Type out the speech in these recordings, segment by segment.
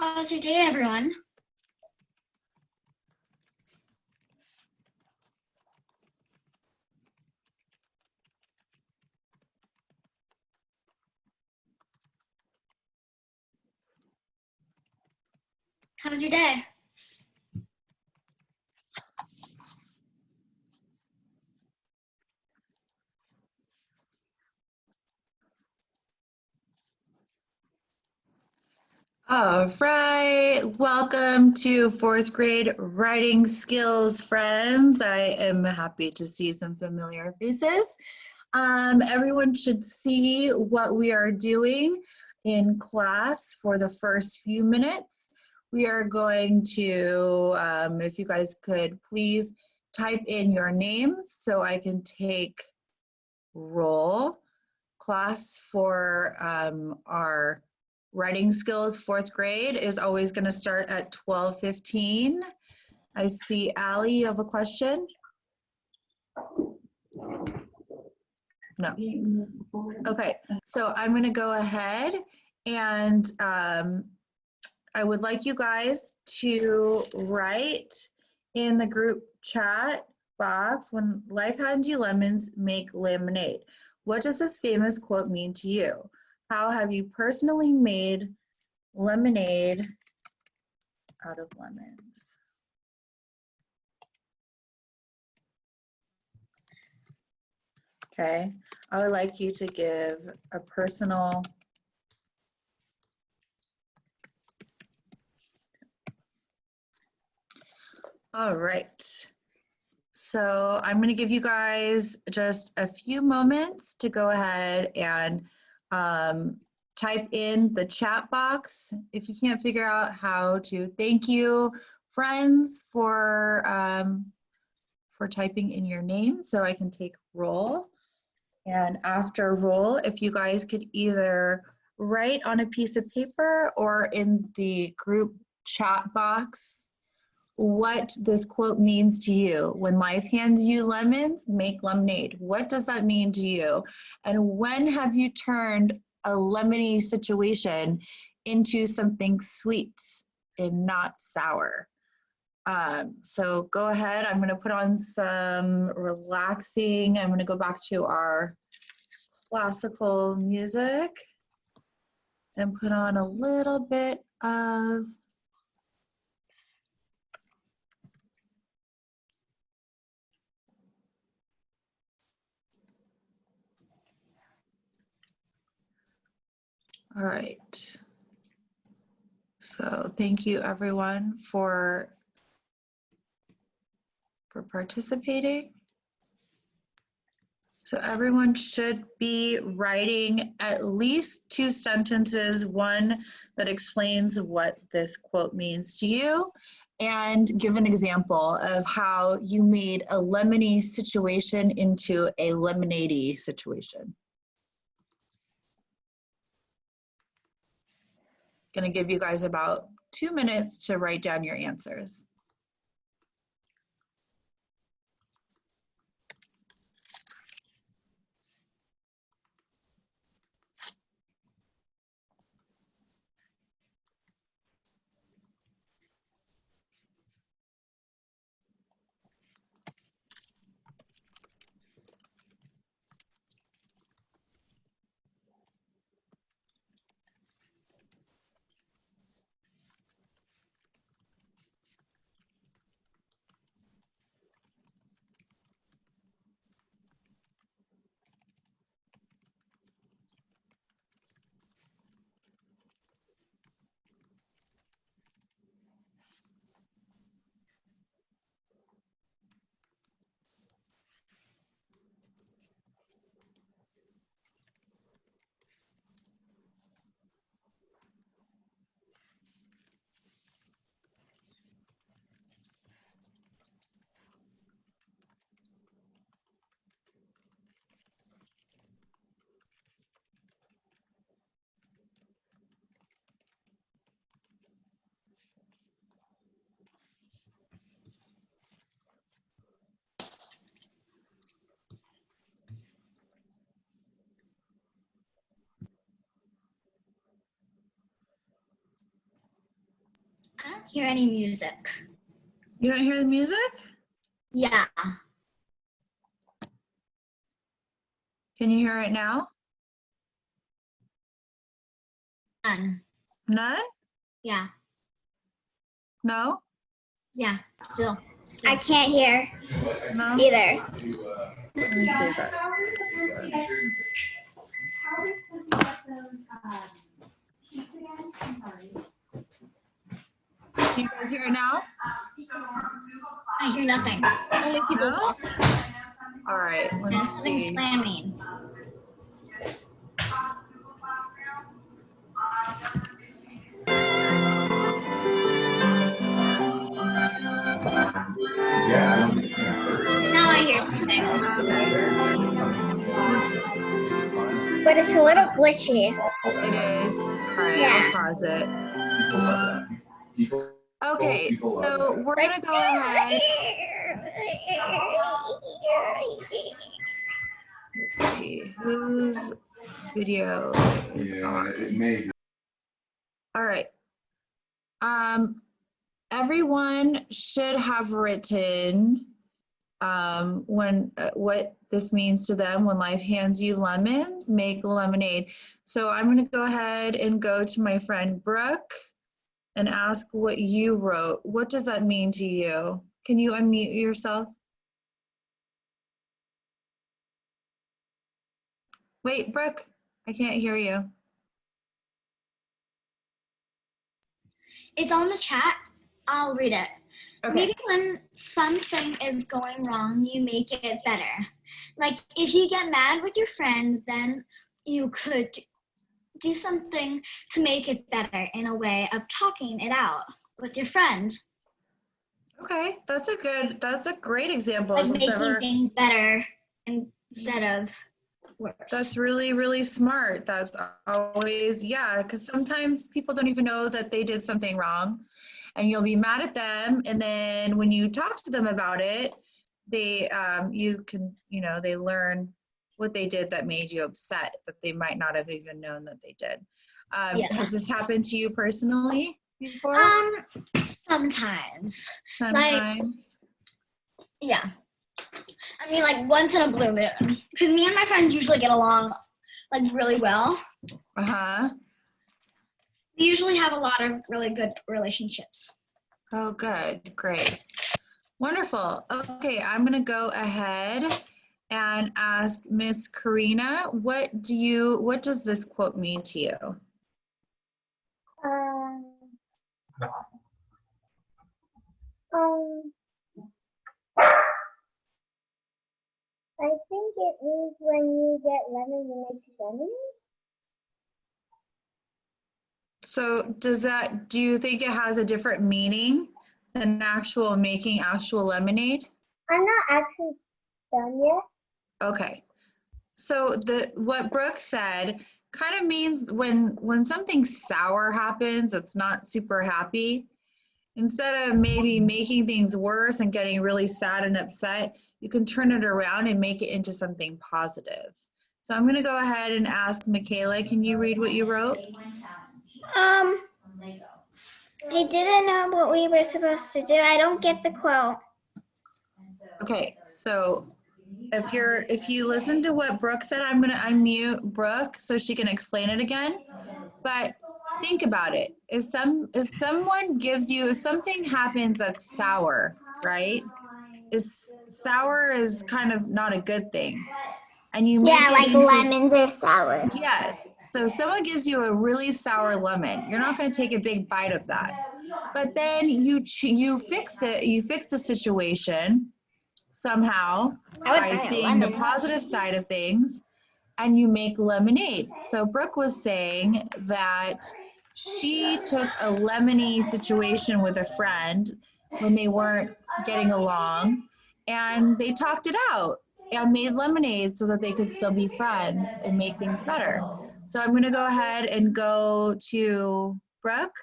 How's your day, everyone? How's your day? All right, welcome to fourth grade writing skills, friends. I am happy to see some familiar faces. Everyone should see what we are doing in class for the first few minutes. We are going to, if you guys could please type in your names so I can take roll. Class for our writing skills fourth grade is always going to start at 12:15. I see Allie, you have a question? No. Okay, so I'm going to go ahead and I would like you guys to write in the group chat box, when life hands you lemons, make lemonade. What does this famous quote mean to you? How have you personally made lemonade out of lemons? Okay, I would like you to give a personal All right. So I'm going to give you guys just a few moments to go ahead and type in the chat box. If you can't figure out how to, thank you, friends, for typing in your name so I can take roll. And after roll, if you guys could either write on a piece of paper or in the group chat box what this quote means to you. When life hands you lemons, make lemonade. What does that mean to you? And when have you turned a lemony situation into something sweet and not sour? So go ahead, I'm gonna put on some relaxing, I'm gonna go back to our classical music and put on a little bit of all right. So thank you everyone for participating. So everyone should be writing at least 2 sentences, one that explains what this quote means to you, and give an example of how you made a lemony situation into a lemonade-y situation. Gonna give you guys about 2 minutes to write down your answers. hear any music. You don't hear the music? Yeah. Can you hear it now? None. None? Yeah. No? Yeah. Still. I can't hear No? either. Let me see that. Can you guys hear it now? I hear nothing. Only people No? talking All right, let me and something see. slamming. Now I hear something. Okay, But it's a little glitchy. it is. All right, Yeah. I'll pause it. Okay, so we're Like, gonna go ahead. Let's see whose video is on. All right. Everyone should have written when what this means to them when life hands you lemons, make lemonade. So I'm going to go ahead and go to my friend Brooke and ask what you wrote. What does that mean to you? Can you unmute yourself? Wait, Brooke, I can't hear you. It's on the chat. I'll read it. Okay. Maybe when something is going wrong, you make it better. Like if you get mad with your friend, then you could do something to make it better in a way of talking it out with your friend. Okay, that's a great example. Like making things better instead of worse. That's really, really smart. That's always, yeah, because sometimes people don't even know that they did something wrong and you'll be mad at them. And then when you talk to them about it, they, they learn what they did that made you upset that they might not have even known that they did. Yeah. Has this happened to you personally before? Sometimes. Sometimes. Yeah. I mean, like once in a blue moon. Because me and my friends usually get along like really well. Uh-huh. We usually have a lot of really good relationships. Oh, good. Great. Wonderful. Okay, I'm going to go ahead and ask Miss Karina, what does this quote mean to you? I think it means when you get lemon, you make lemonade. So do you think it has a different meaning than making actual lemonade? I'm not actually done yet. Okay. So what Brooke said kind of means when something sour happens that's not super happy, instead of maybe making things worse and getting really sad and upset, you can turn it around and make it into something positive. So I'm going to go ahead and ask Michaela, can you read what you wrote? I didn't know what we were supposed to do. I don't get the quote. Okay, so if you listen to what Brooke said, I'm going to unmute Brooke so she can explain it again. But think about it. If something happens that's sour, right? Sour is kind of not a good thing. And you make like lemons are sour. Yes. So someone gives you a really sour lemon. You're not going to take a big bite of that. But then you fix it. You fix the situation somehow by seeing the positive side of things, and you make lemonade. So Brooke was saying that she took a lemony situation with a friend when they weren't getting along, and they talked it out and made lemonade so that they could still be friends and make things better. So I'm going to go ahead and go to Brooke.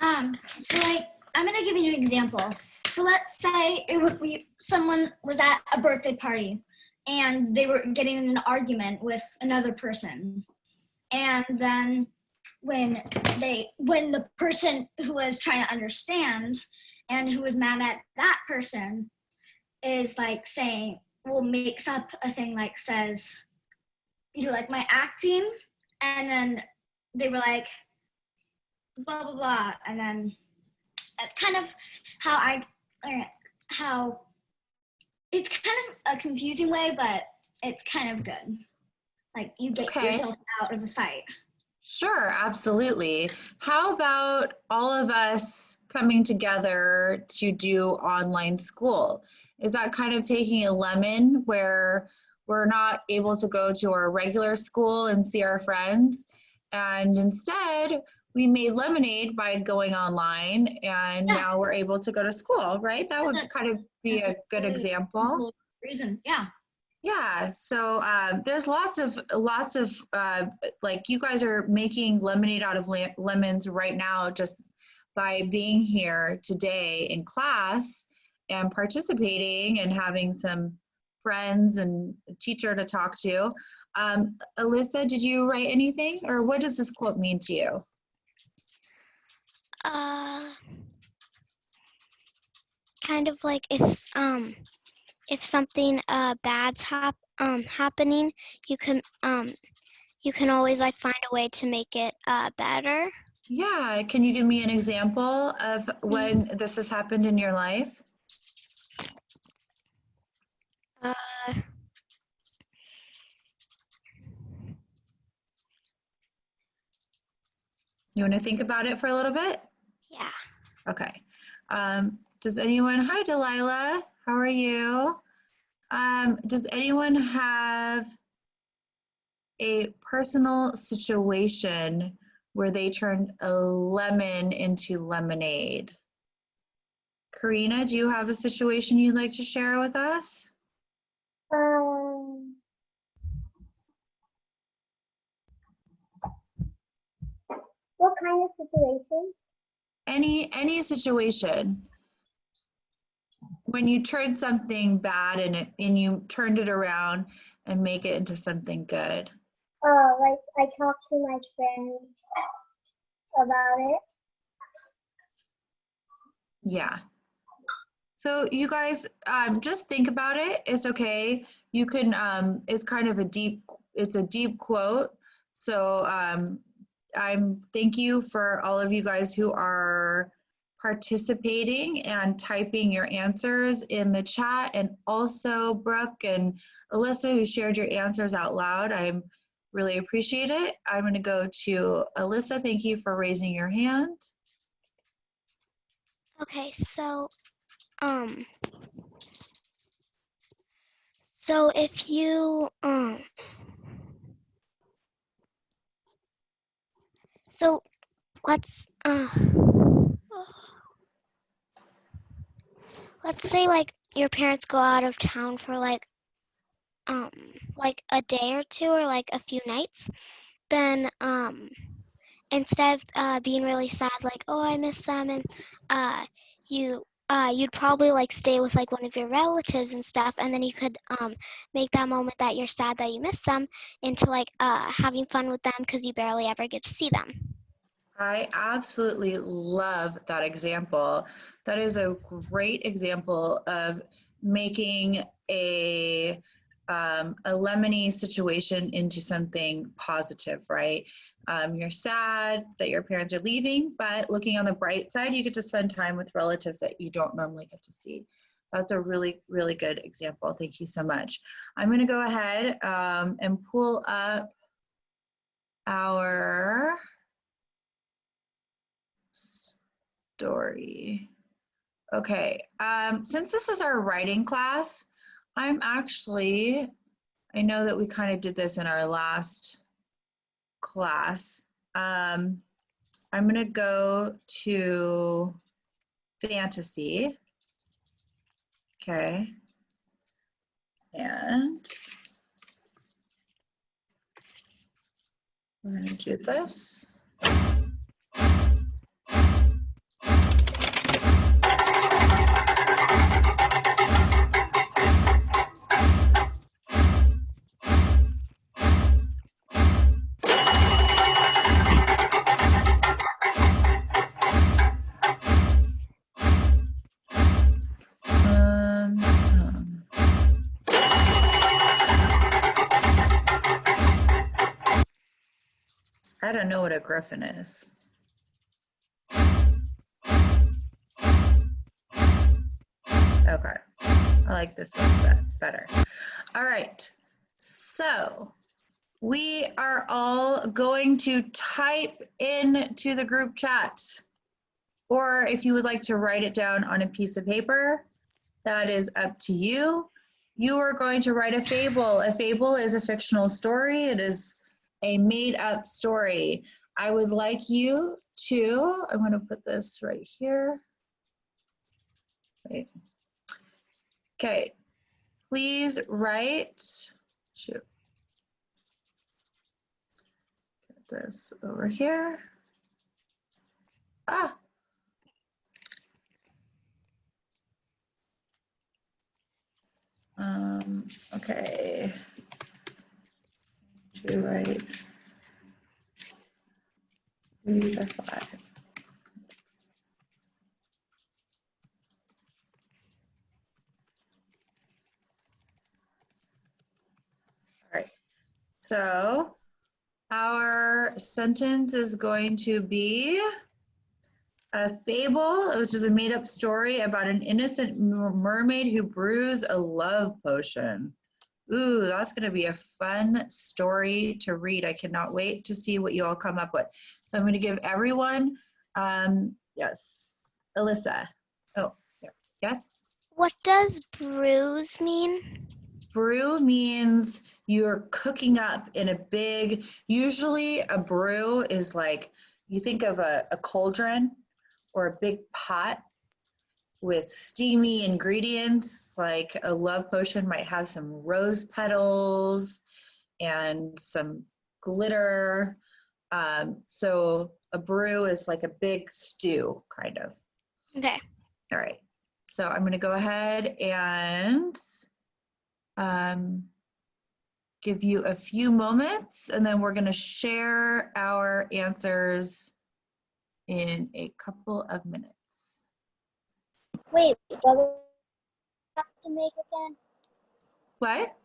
So like, I'm gonna give you an example. So let's say someone was at a birthday party and they were getting in an argument with another person. And then when the person who was trying to understand and who was mad at that person is like saying, well, makes up a thing like says, you know, like my acting, and then they were like, blah blah blah, and then that's kind of how it's kind of a confusing way, but it's kind of good. Like you get Okay. yourself out of a fight. Sure, absolutely. How about all of us coming together to do online school? Is that kind of taking a lemon where we're not able to go to our regular school and see our friends, and instead we made lemonade by going online, and Yeah. now we're able to go to school, right? That would kind of be a good example. Reason, yeah. Yeah, so there's lots of like you guys are making lemonade out of lemons right now just by being here today in class and participating and having some friends and a teacher to talk to. Alyssa, did you write anything, or what does this quote mean to you? Kind of like if something bad's happening, you can always like find a way to make it better. Yeah, can you give me an example of when this has happened in your life? You want to think about it for a little bit? Yeah. Okay. Does anyone, hi Delilah, how are you? Does anyone have a personal situation where they turned a lemon into lemonade? Karina, do you have a situation you'd like to share with us? What kind of situation? Any situation. When you turned something bad and you turned it around and make it into something good. Like I talked to my friends about it. Yeah. So you guys just think about it. It's okay. You can it's kind of a deep quote. So thank you for all of you guys who are participating and typing your answers in the chat, and also Brooke and Alyssa who shared your answers out loud. I really appreciate it. I'm going to go to Alyssa. Thank you for raising your hand. Okay, so if you so let's say like your parents go out of town for like a day or two or like a few nights, then instead of being really sad like, oh, I miss them, and you'd probably like stay with like one of your relatives and stuff, and then you could make that moment that you're sad that you miss them into like having fun with them because you barely ever get to see them. I absolutely love that example. That is a great example of making a lemony situation into something positive, right? You're sad that your parents are leaving, but looking on the bright side, you get to spend time with relatives that you don't normally get to see. That's a really, really good example. Thank you so much. I'm going to go ahead and pull up our story. Okay, since this is our writing class, I know that we kind of did this in our last class. I'm gonna go to fantasy. Okay, and we're gonna do this. I don't know what a griffin is. Okay, I like this one better. All right, so we are all going to type into the group chat, or if you would like to write it down on a piece of paper, that is up to you. You are going to write a fable. A fable is a fictional story. It is a made-up story. I would like you to, I'm going to put this right here. Wait. Okay, please write, shoot, get this over here. Ah. Okay. To write 3 to 5. All right. So our sentence is going to be a fable, which is a made-up story about an innocent mermaid who brews a love potion. Ooh, that's going to be a fun story to read. I cannot wait to see what you all come up with. So I'm going to give everyone, yes, Alyssa. Oh, there. Yes? What does bruise mean? Brew means you're cooking up in a big, usually a brew is like, you think of a cauldron or a big pot with steamy ingredients, like a love potion might have some rose petals and some glitter. So a brew is like a big stew, kind of. Okay. All right. So I'm going to go ahead and give you a few moments, and then we're going to share our answers in a couple of minutes. Wait, what do we have to make again? What?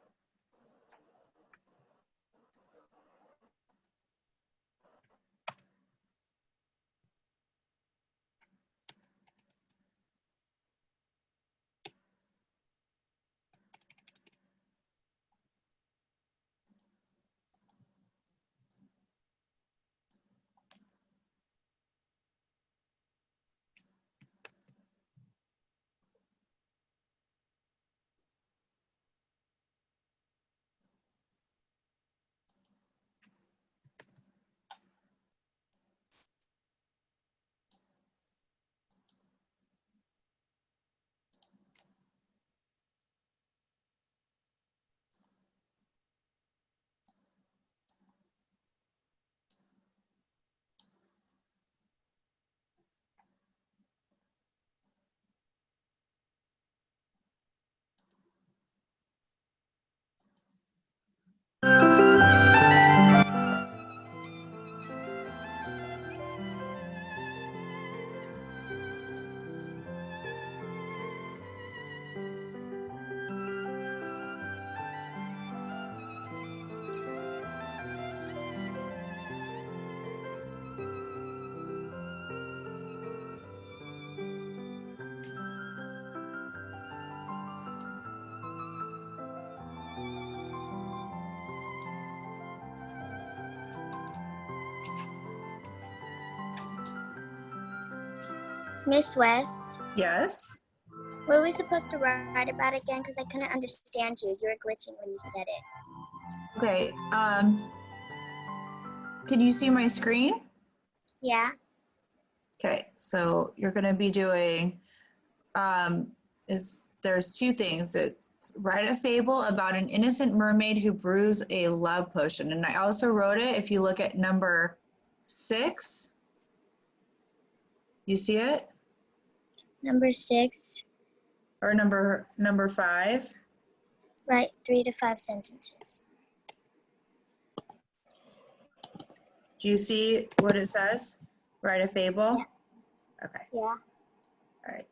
Miss West, Yes. what are we supposed to write about again? Because I couldn't understand you. You were glitching when you said it. Okay. Can you see my screen? Yeah. Okay. So you're going to be doing there's two things. It's write a fable about an innocent mermaid who brews a love potion. And I also wrote it, if you look at number 6, you see it? Number 6. Or number 5? Write 3 to 5 sentences. Do you see what it says? Write a fable? Yeah. Okay. Yeah. All right.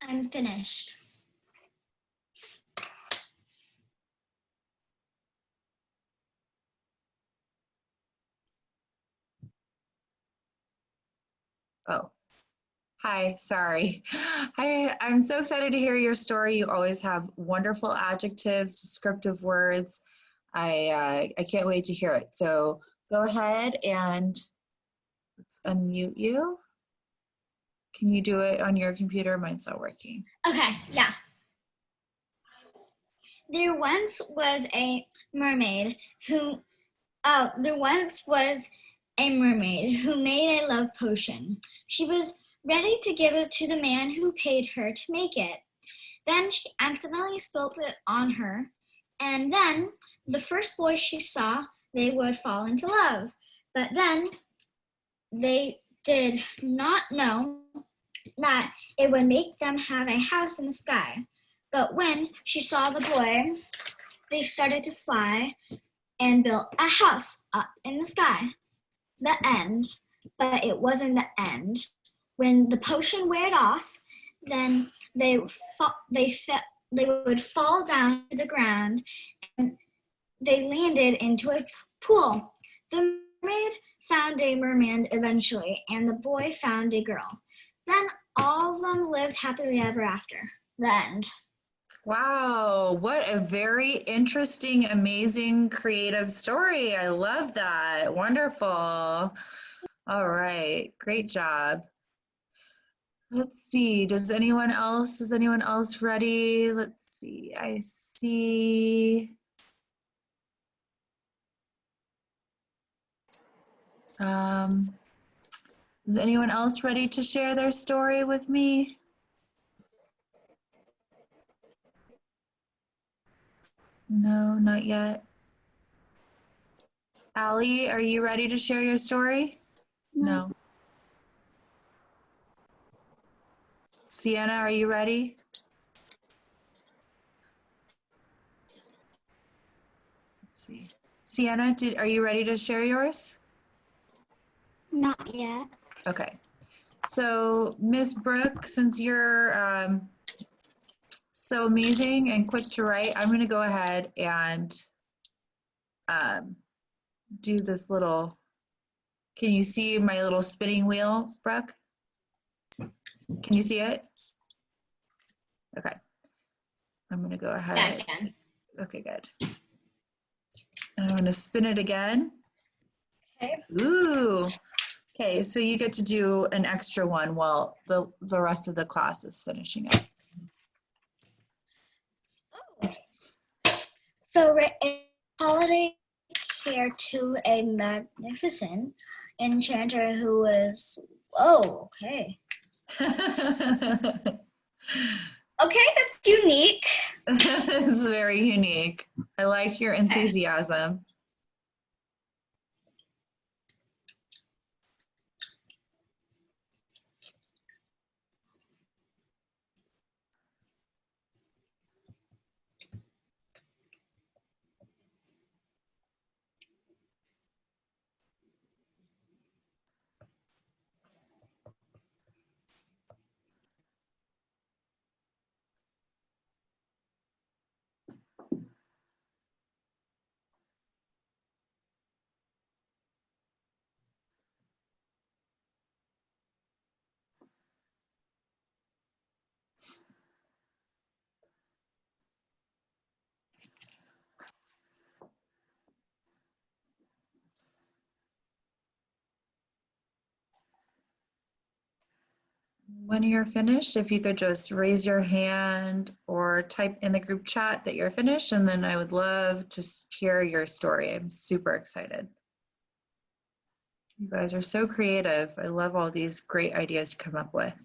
I'm finished. Oh, hi, sorry. I'm so excited to hear your story. You always have wonderful adjectives, descriptive words. I can't wait to hear it. So go ahead and let's unmute you. Can you do it on your computer? Mine's not working. Okay, yeah. There once was a mermaid who made a love potion. She was ready to give it to the man who paid her to make it. Then she accidentally spilled it on her, and then the first boy she saw, they would fall into love. But then they did not know that it would make them have a house in the sky. But when she saw the boy, they started to fly and built a house up in the sky. The end, but it wasn't the end. When the potion wore off, then they would fall down to the ground, and they landed into a pool. The mermaid found a merman eventually, and the boy found a girl. Then all of them lived happily ever after. The end. Wow, what a very interesting, amazing, creative story. I love that. Wonderful. All right, great job. Let's see, is anyone else ready? Let's see, I see. Is anyone else ready to share their story with me? No, not yet. Allie, are you ready to share your story? No. Sienna, are you ready? Let's see. Sienna, are you ready to share yours? Not yet. Okay. So, Miss Brooke, since you're so amazing and quick to write, I'm going to go ahead and do this little. Can you see my little spinning wheel, Brooke? Can you see it? Okay. I'm going to go ahead. Yeah, I can. Okay, good. And I'm going to spin it again. Okay. Ooh. Okay, so you get to do an extra one while the rest of the class is finishing up. So a holiday care to a magnificent enchanter who was, oh, okay. Okay, that's unique. It's very unique. I like your enthusiasm. When you're finished, if you could just raise your hand or type in the group chat that you're finished, and then I would love to hear your story. I'm super excited. You guys are so creative. I love all these great ideas you come up with.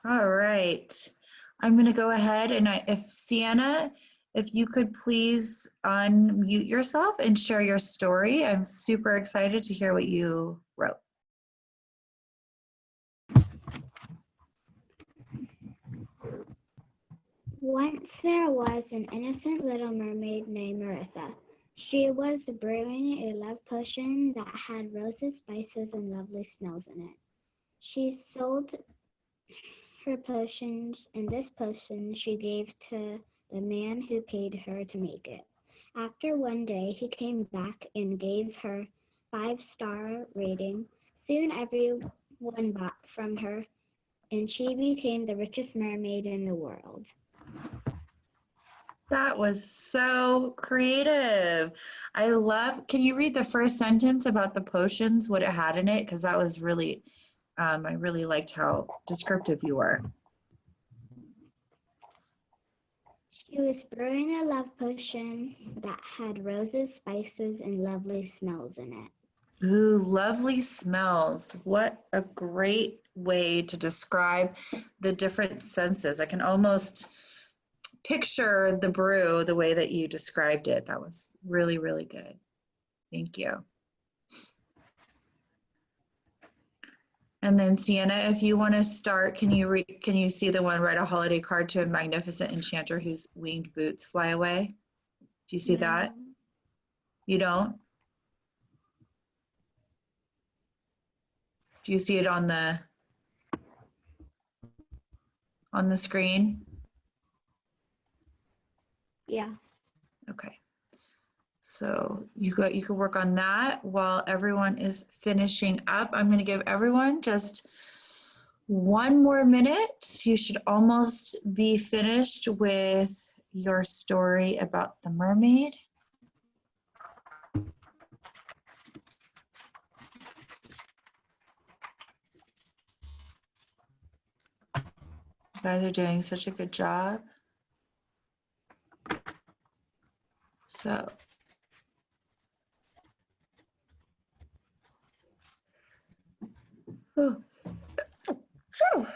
All right. I'm going to go ahead and if Sienna, if you could please unmute yourself and share your story. I'm super excited to hear what you wrote. Once there was an innocent little mermaid named Marissa. She was brewing a love potion that had roses, spices, and lovely smells in it. She sold her potions, and this potion she gave to the man who paid her to make it. After one day, he came back and gave her 5-star rating. Soon everyone bought from her, and she became the richest mermaid in the world. That was so creative. I love, can you read the first sentence about the potions, what it had in it? Because that was really, I really liked how descriptive you were. She was brewing a love potion that had roses, spices, and lovely smells in it. Ooh, lovely smells. What a great way to describe the different senses. I can almost picture the brew the way that you described it. That was really, really good. Thank you. And then Sienna, if you want to start, can you see the one, write a holiday card to a magnificent enchanter whose winged boots fly away? Do you see that? You don't? Do you see it on the screen? Yeah. Okay. So you could work on that while everyone is finishing up. I'm going to give everyone just 1 more minute. You should almost be finished with your story about the mermaid. You guys are doing such a good job. So Ooh. Phew.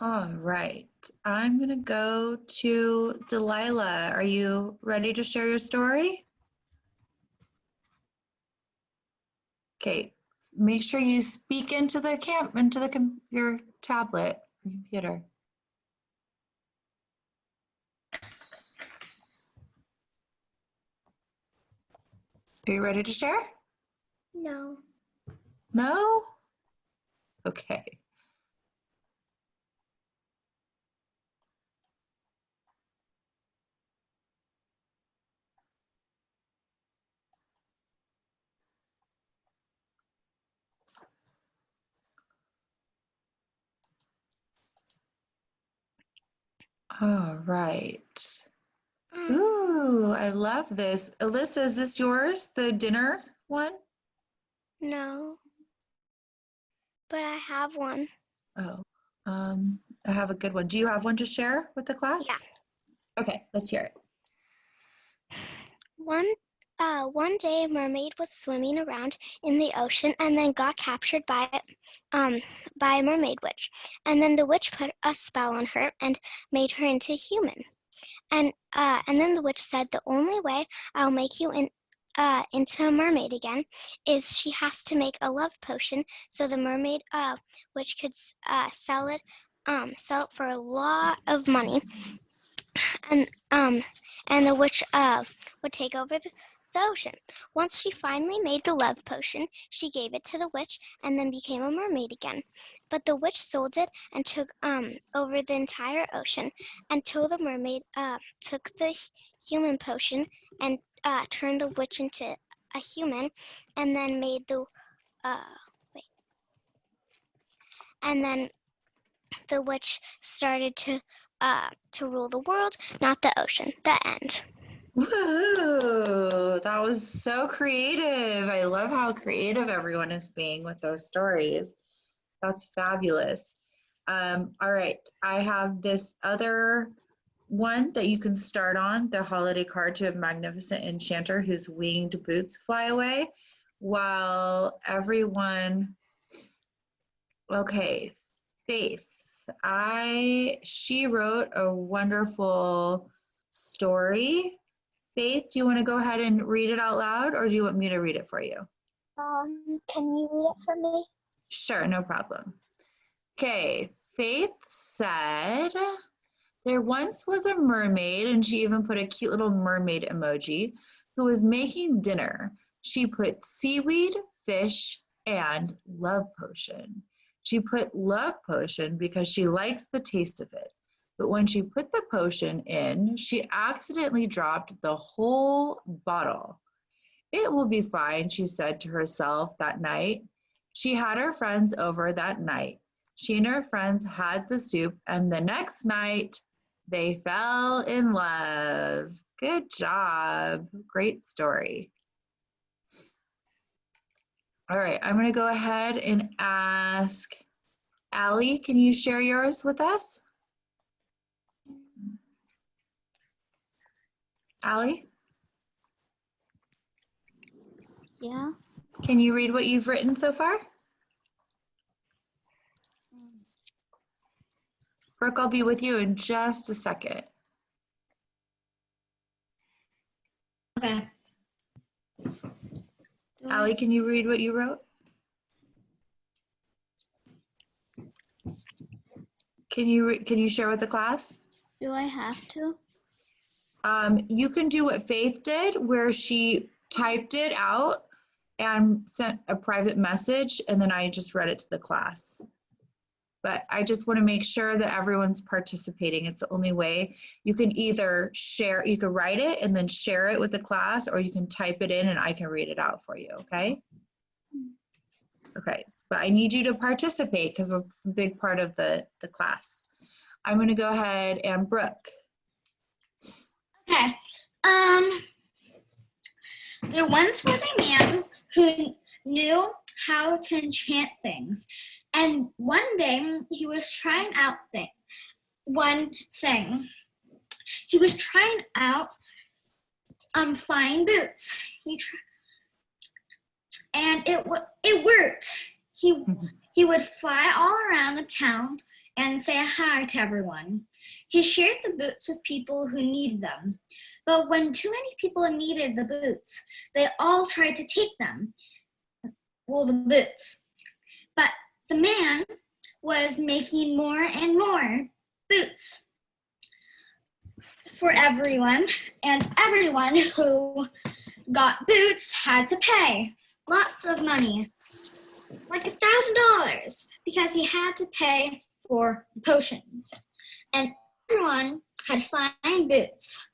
All right, I'm gonna go to Delilah. Are you ready to share your story? Okay, make sure you speak into the your tablet or computer. Are you ready to share? No. No? Okay. All right. Ooh, I love this. Alyssa, is this yours, the dinner one? No, but I have one. Oh, I have a good one. Do you have one to share with the class? Yeah. Okay, let's hear it. One day a mermaid was swimming around in the ocean and then got captured by a mermaid witch. And then the witch put a spell on her and made her into a human. And then the witch said, the only way I'll make you into a mermaid again is she has to make a love potion so the mermaid witch could sell it for a lot of money. And the witch would take over the ocean. Once she finally made the love potion, she gave it to the witch and then became a mermaid again. But the witch sold it and took over the entire ocean until the mermaid took the human potion and turned the witch into a human, and then made the and then the witch started to rule the world, not the ocean. The end. Woo! That was so creative. I love how creative everyone is being with those stories. That's fabulous. All right, I have this other one that you can start on, the holiday card to a magnificent enchanter whose winged boots fly away. while everyone, okay, Faith, she wrote a wonderful story. Faith, do you want to go ahead and read it out loud, or do you want me to read it for you? Can you read it for me? Sure, no problem. Okay, Faith said, there once was a mermaid, and she even put a cute little mermaid emoji, who was making dinner. She put seaweed, fish, and love potion. She put love potion because she likes the taste of it. But when she put the potion in, she accidentally dropped the whole bottle. It will be fine, she said to herself that night. She had her friends over that night. She and her friends had the soup, and the next night, they fell in love. Good job. Great story. All right, I'm going to go ahead and ask Allie, can you share yours with us? Allie? Yeah. Can you read what you've written so far? Brooke, I'll be with you in just a second. Okay. Allie, can you read what you wrote? Can you share with the class? Do I have to? You can do what Faith did, where she typed it out and sent a private message, and then I just read it to the class. But I just want to make sure that everyone's participating. It's the only way. You can either share, you can write it and then share it with the class, or you can type it in and I can read it out for you, okay? Okay, but I need you to participate because it's a big part of the class. I'm going to go ahead and Brooke. Okay. There once was a man who knew how to enchant things, and one day he was trying out one thing. He was trying out flying boots. And it worked. He would fly all around the town and say hi to everyone. He shared the boots with people who needed them. But when too many people needed the boots, they all tried to take them. Well, the boots. But the man was making more and more boots for everyone, and everyone who got boots had to pay lots of money, like $1,000, because he had to pay for potions. And everyone had flying boots.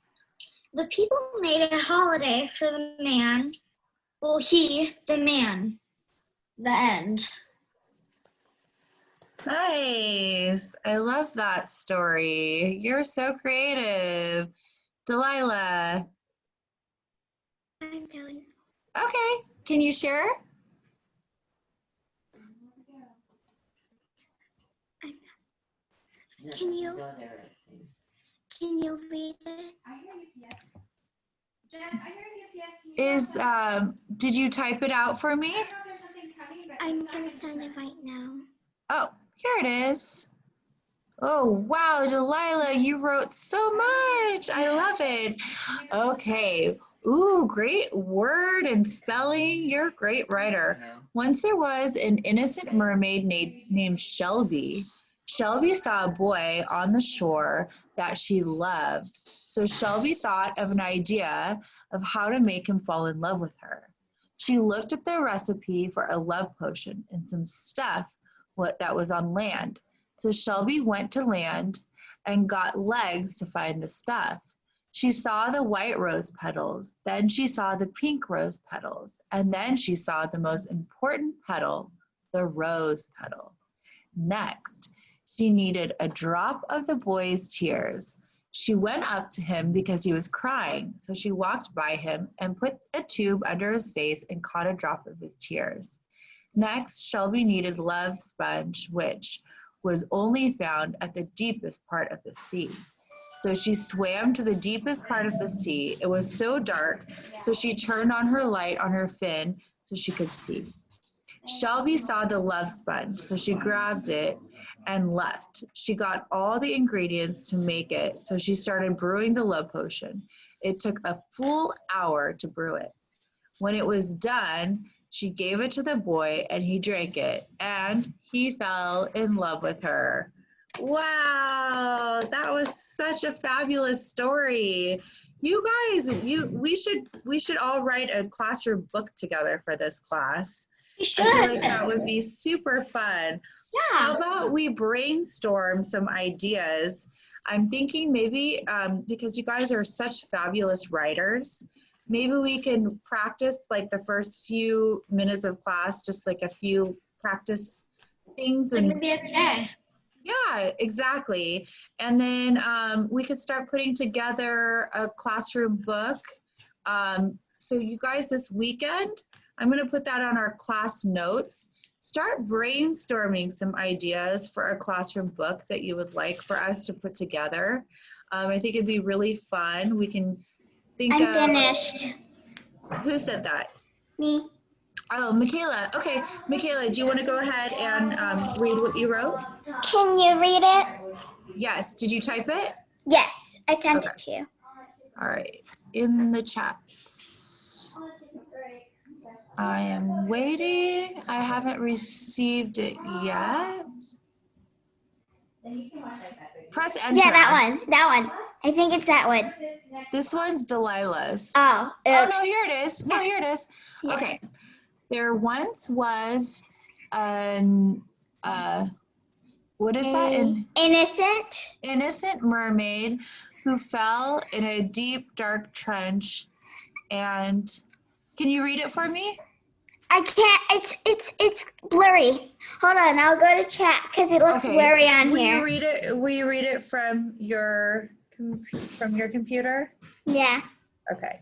The people made a holiday for the man. Well, the man. The end. Nice. I love that story. You're so creative. Delilah. I'm done. Okay. Can you share? Can you read it? Did you type it out for me? I'm gonna send it right now. Oh, here it is. Oh, wow, Delilah, you wrote so much. I love it. Okay. Ooh, great word and spelling. You're a great writer. Once there was an innocent mermaid named Shelby. Shelby saw a boy on the shore that she loved. So Shelby thought of an idea of how to make him fall in love with her. She looked at the recipe for a love potion and some stuff that was on land. So Shelby went to land and got legs to find the stuff. She saw the white rose petals, then she saw the pink rose petals, and then she saw the most important petal, the rose petal. Next, she needed a drop of the boy's tears. She went up to him because he was crying, so she walked by him and put a tube under his face and caught a drop of his tears. Next, Shelby needed love sponge, which was only found at the deepest part of the sea. So she swam to the deepest part of the sea. It was so dark, so she turned on her light on her fin so she could see. Shelby saw the love sponge, so she grabbed it and left. She got all the ingredients to make it, so she started brewing the love potion. It took a full hour to brew it. When it was done, she gave it to the boy and he drank it, and he fell in love with her. Wow, that was such a fabulous story. You guys, we should all write a classroom book together for this class. You I feel should. like that would be super fun. How Yeah. about we brainstorm some ideas? I'm thinking maybe because you guys are such fabulous writers, maybe we can practice like the first few minutes of class, just like a few practice things. Like And maybe every day. yeah, exactly. And then we could start putting together a classroom book. So you guys, this weekend, I'm going to put that on our class notes. Start brainstorming some ideas for a classroom book that you would like for us to put together. I think it'd be really fun. We can think I'm of, finished. who said that? Me. Oh, Michaela. Okay, Michaela, do you want to go ahead and read what you wrote? Can you read it? Yes. Did you type it? Yes, I sent Okay. it to you. All right, in the chat. I am waiting. I haven't received it yet. Press enter. Yeah, that one. I think it's that one. This one's Delilah's. Oh, oops. Oh, no, here it is. No, here it is. Yeah. Okay. There once was an, what is that? An innocent mermaid who fell in a deep, dark trench. And can you read it for me? I can't. It's blurry. Hold on, I'll go to chat because it looks blurry on Will here. Will you read it from your computer? Yeah. Okay.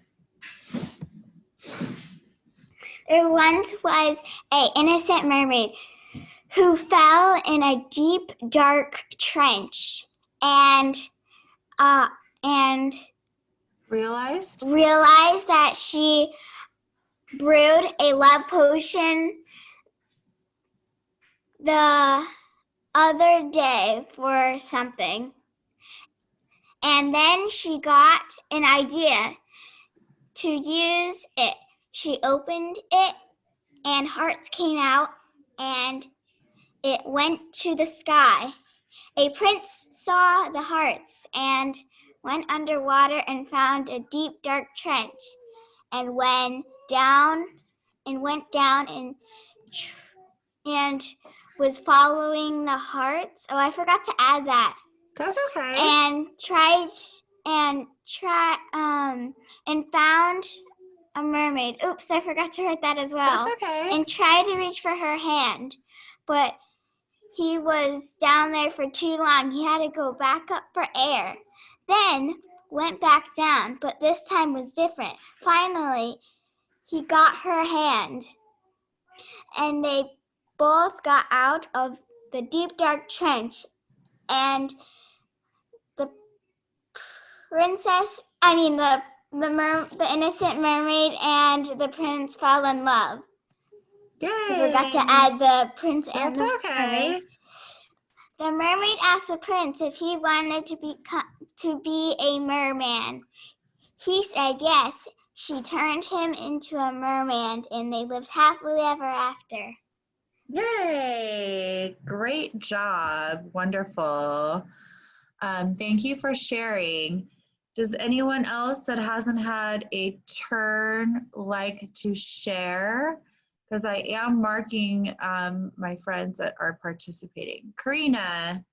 There once was an innocent mermaid who fell in a deep, dark trench and Realized that she brewed a love potion the other day for something. And then she got an idea to use it. She opened it and hearts came out and it went to the sky. A prince saw the hearts and went underwater and found a deep, dark trench and went down and was following the hearts. Oh, I forgot to add that. That's okay. And found a mermaid. Oops, I forgot to write that as well. That's okay. And tried to reach for her hand, but he was down there for too long. He had to go back up for air. Then went back down, but this time was different. Finally, he got her hand, and they both got out of the deep, dark trench, and the innocent mermaid and the prince fell in love. Yay! I forgot to add the prince and That's the okay. mermaid. The mermaid asked the prince if he wanted to be a merman. He said yes. She turned him into a merman, and they lived happily ever after. Yay! Great job. Wonderful. Thank you for sharing. Does anyone else that hasn't had a turn like to share? Because I am marking my friends that are participating. Karina.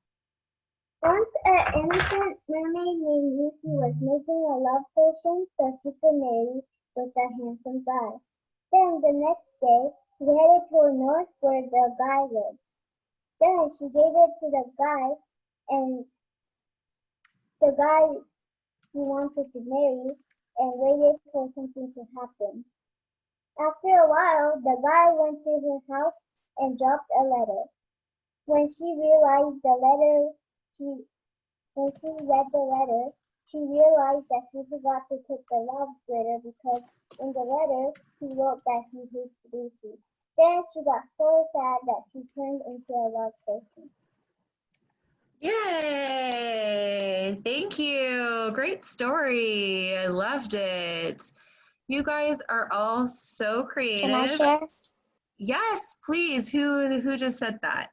Once an innocent mermaid named Lucy was making a love potion so she could marry with a handsome guy. Then the next day, she headed toward north where the guy lived. Then she gave it to the guy, and the guy she wanted to marry, and waited for something to happen. After a while, the guy went to his house and dropped a letter. When she read the letter, She realized that she forgot to put the love glitter because in the letter he wrote that he hates Lucy. Then she got so sad that she turned into a love potion. Yay! Thank you. Great story. I loved it. You guys are all so creative. Can I share? Yes, please. Who just said that?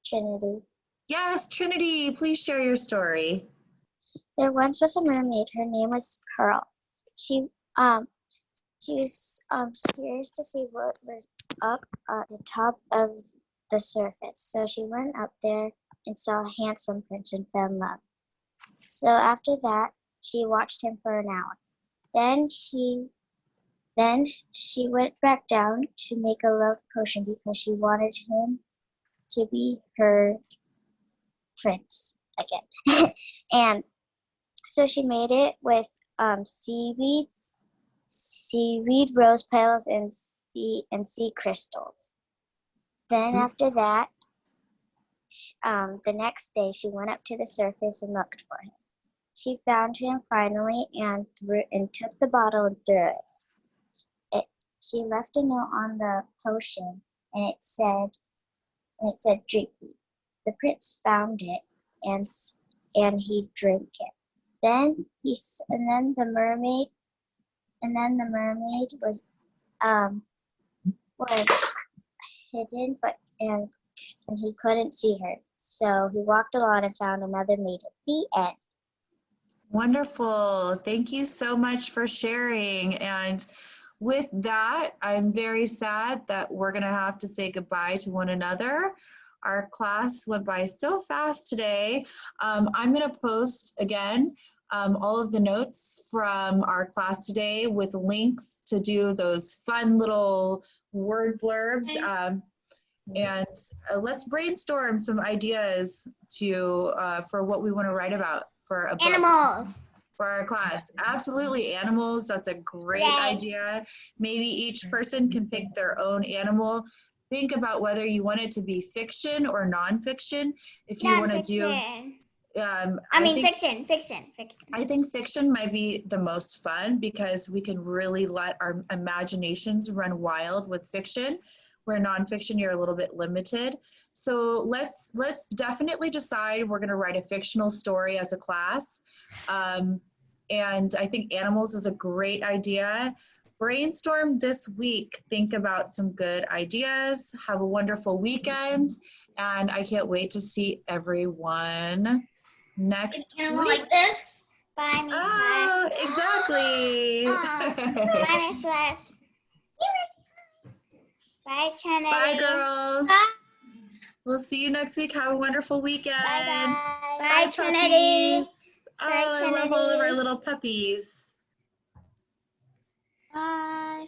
Trinity. Yes, Trinity, please share your story. There once was a mermaid. Her name was Pearl. She was curious to see what was up at the top of the surface. So she went up there and saw a handsome prince and fell in love. So after that, she watched him for an hour. Then she went back down to make a love potion because she wanted him to be her prince again. And so she made it with seaweed, rose petals, and sea crystals. Then after that, the next day she went up to the surface and looked for him. She found him finally and took the bottle and threw it. She left a note on the potion, and it said, "Drink me." The prince found it and he drank it. Then the mermaid was hidden, and he couldn't see her. So he walked along and found another maiden. The end. Wonderful. Thank you so much for sharing. And with that, I'm very sad that we're going to have to say goodbye to one another. Our class went by so fast today. I'm going to post again all of the notes from our class today with links to do those fun little word blurbs. And let's brainstorm some ideas for what we want to write about for a book. Animals. For our class. Absolutely, animals. That's a great idea. Maybe each person can pick their own animal. Think about whether you want it to be fiction or nonfiction. If you want to do, Fiction. I think fiction might be the most fun because we can really let our imaginations run wild with fiction, where nonfiction you're a little bit limited. So let's definitely decide we're going to write a fictional story as a class. And I think animals is a great idea. Brainstorm this week. Think about some good ideas. Have a wonderful weekend. And I can't wait to see everyone next Animal week. like this. Bye, Miss Oh, exactly. Bye, Miss West. Bye, Trinity. Bye, girls. Bye. We'll see you next week. Have a wonderful weekend. Bye-bye. Bye, Trinity. Puppies. Bye, Oh, I love all of our Trinity. little puppies. Bye.